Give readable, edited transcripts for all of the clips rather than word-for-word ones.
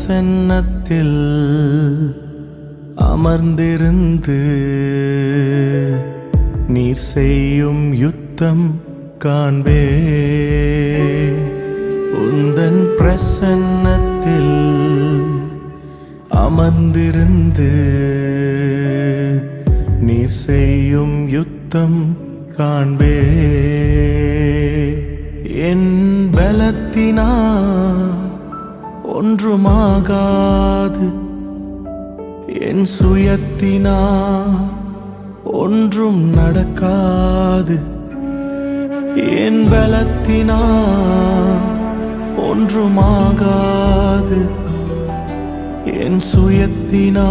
பிரசன்னத்தில் அமர்ந்திருந்து நீர் செய்யும் யுத்தம் காண்பே. உந்தன் பிரசன்னத்தில் அமர்ந்திருந்து நீர் செய்யும் யுத்தம் காண்பே. என் பலத்தினா ஒன்றுமாகாது, என் சுயத்தினா ஒன்றும் நடக்காது. என் பலத்தினா ஒன்றுமாகாது, என் சுயத்தினா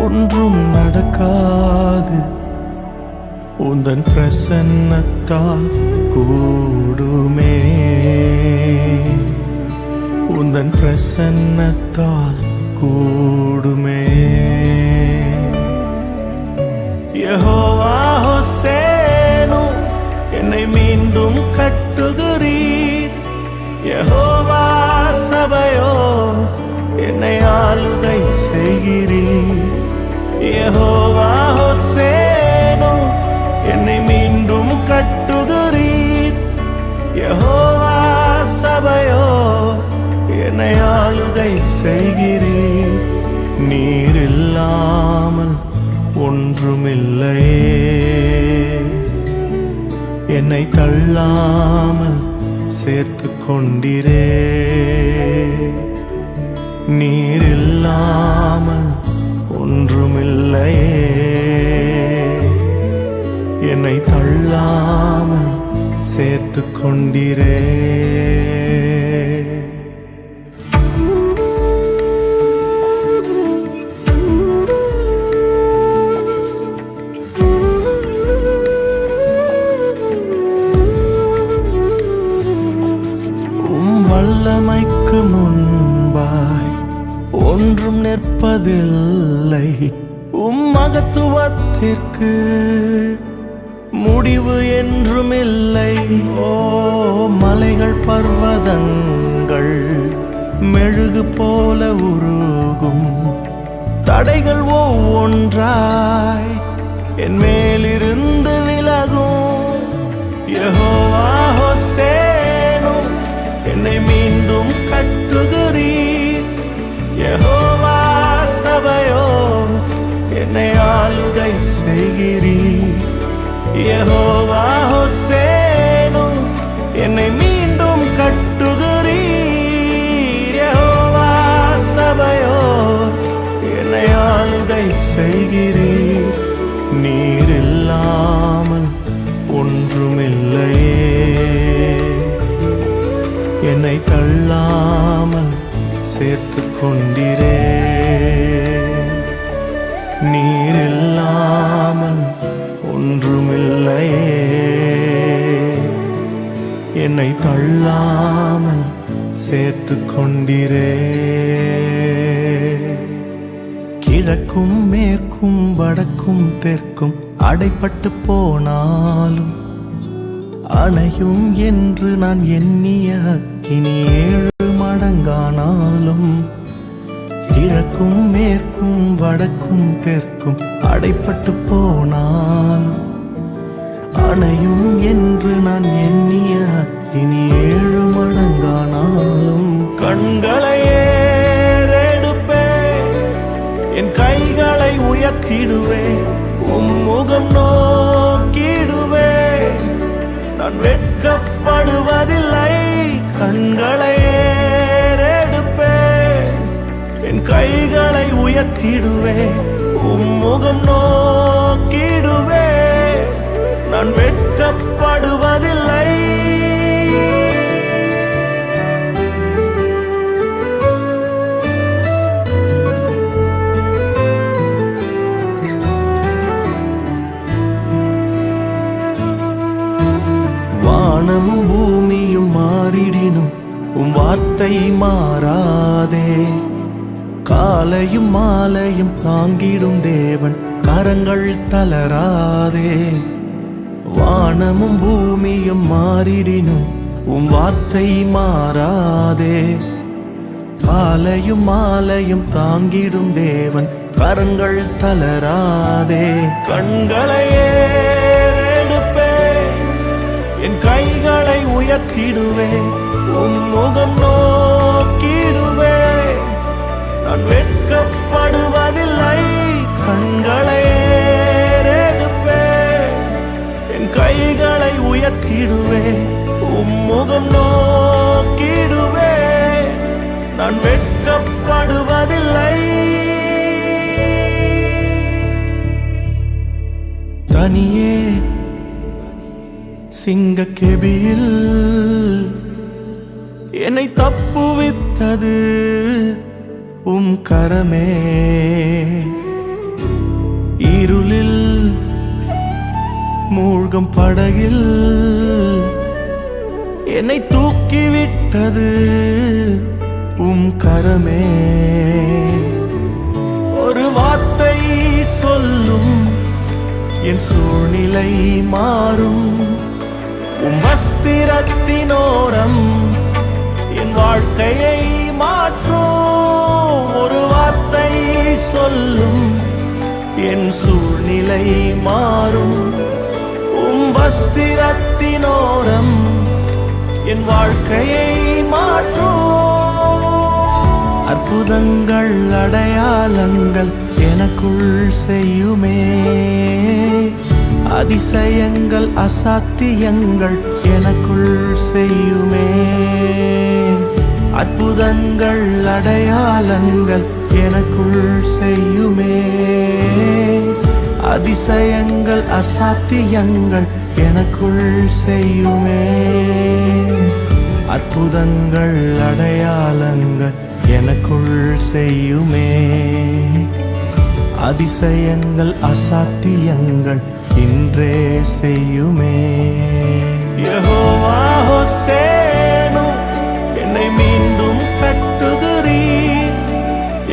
ஒன்றும் நடக்காது. உந்தன் பிரசன்னத்தால் கூடுமே, உந்தன் பிரசன்னத்தால் கூடுமே. யெகோவா ஹோசேனு என்னை மீண்டும் கட்டுகிறீர். யெகோவா சபையோ என்னை ஆளுகை செய்கிறீர். யெகோவா ஹோசேனு என்னை மீண்டும் கட்டுகிறீர். யெகோவா சபையோ என்னை ஆளுகை செய்கிறீர். நீர் இல்லாமல் ஒன்றுமில்லையே, என்னை தள்ளாமல் சேர்த்து கொண்டிரே. நீர் இல்லாமல் ஒன்றுமில்லையே, என்னை தள்ளாமல் சேர்த்து கொண்டிரே. வல்லமைக்கு முன்பாய் ஒன்றும் நிற்பதில்லை. மகத்துவத்திற்கு முடிவு என்றும் இல்லை. ஓ மலைகள் பர்வதங்கள் மெழுகு போல உருகும். தடைகள் ஒவ்வொன்றாய் என் மேலிருந்து விலகும். யெகோவா ஹோசேனு என்னை மீண்டும் கட்டுகிறீர். யெகோவா சபையோ என்னை ஆளுகை செய்கிறீர். யெகோவா ஹோசேனு என்னை மீண்டும் கட்டுகிறீர். யெகோவா சபையோ என்னை ஆளுகை செய்கிறீர். நீர் இல்லாமல் ஒன்றுமில்லையே, என்னை தள்ளாமல் சேர்த்து கொண்டிரே. நீர் இல்லாமல் ஒன்றுமில்லையே, என்னை தள்ளாமல் சேர்த்து கொண்டிரே. கிழக்கும் மேற்கும் வடக்கும் தெற்கும் அடைப்பட்டு போனாலும் அணையும் என்று நான் எண்ணிய அக்கினி 7 மடங்கானாலும், கிழக்கும் மேற்கும் வடக்கும் தெற்கும் அடைப்பட்டு போனாலும் அணையும் என்று நான் எண்ணிய அக்கினி 7 மடங்கானாலும், கண்களை ஏறெடுப்பே, என் கைகளை உயர்த்திடுவே, முகம் நோக்கிடுவே. நான் வெட்கப்படுவதில்லை. கண்களை ஏறெடுப்பே, என் கைகளை உயர்த்திடுவே, முகம் நோக்கிடுவே. நான் வெட்கப்படுவதில்லை. வானமும் பூமியும் மாறிடினும் உம் வார்த்தை மாறாதே. காலையும் மாலையும் தாங்கிடும் தேவன் கரங்கள் தளராதே. வானமும் பூமியும் மாறிடினும் உம் வார்த்தை மாறாதே. காலையும் மாலையும் தாங்கிடும் தேவன், கரங்கள் தளராதே. கண்களை ஏறெடுப்பேன், என் கைகளை உயர்த்திடுவேன், முகம் நோக்கிடுவேன், நான் வெட்கப்படுவதில்லை. கண்களை ஏறெடுப்பேன், என் கைகளை உயர்த்திடுவேன், முகம் நோக்கிடுவேன், நான் வெட்கப்படுவதில்லை. தனியே சிங்கக்கெபியில் என்னை தப்புவித்தது கரமே. இருளில் மூழ்கும் படகில் என்னை தூக்கிவிட்டது கரமே. ஒரு வார்த்தை சொல்லும் என் சூழ்நிலை மாறும், வஸ்திரத்தினோரம் என் வாழ்க்கையை மாற்றும். ஒரு வார்த்தை சொல்லும் என் சூழ்நிலை மாறும், வஸ்திரத்தினோரம் என் வாழ்க்கையை மாற்றும். அற்புதங்கள் அடையாளங்கள் எனக்குள் செய்யுமே, அதிசயங்கள் அசாத்தியங்கள் எனக்குள் செய்யுமே. அற்புதங்கள் அடையாளங்கள் எனக்குள் செய்யுமே, அதிசயங்கள் அசாத்தியங்கள் எனக்குள் செய்யுமே. அற்புதங்கள் அடையாளங்கள் எனக்குள் செய்யுமே, அதிசயங்கள் அசாத்தியங்கள் இன்றே செய்யுமே. யெகோவா ஹோசேனு, என்னை மீண்டும் கட்டுகிறீர்.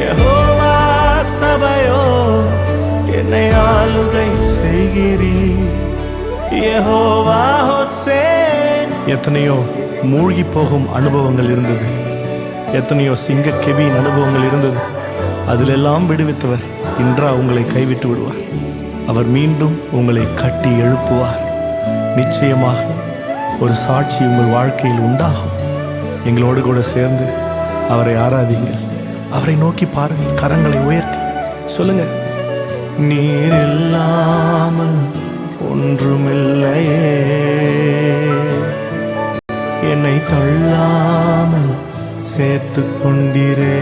யெகோவா சபையோ, என்னை ஆளுகை செய்கிறீர். யெகோவா ஹோசேன். எத்தனையோ மூழ்கி போகும் அனுபவங்கள் இருந்தது, எத்தனையோ சிங்கக்கெபியின் அனுபவங்கள் இருந்தது. அதிலெல்லாம் விடுவித்தவர் இன்றா உங்களை கைவிட்டு விடுவார். அவர் மீண்டும் உங்களை கட்டி எழுப்புவார். நிச்சயமாக ஒரு சாட்சி உங்கள் வாழ்க்கையில் உண்டாகும். எங்களோடு கூட சேர்ந்து அவரை ஆராதிங்கள், அவரை நோக்கி பாருங்கள், கரங்களை உயர்த்தி சொல்லுங்க, நீர் இல்லாமல் ஒன்றுமில்லையே, என்னை தள்ளாமல் சேர்த்து கொண்டிரே.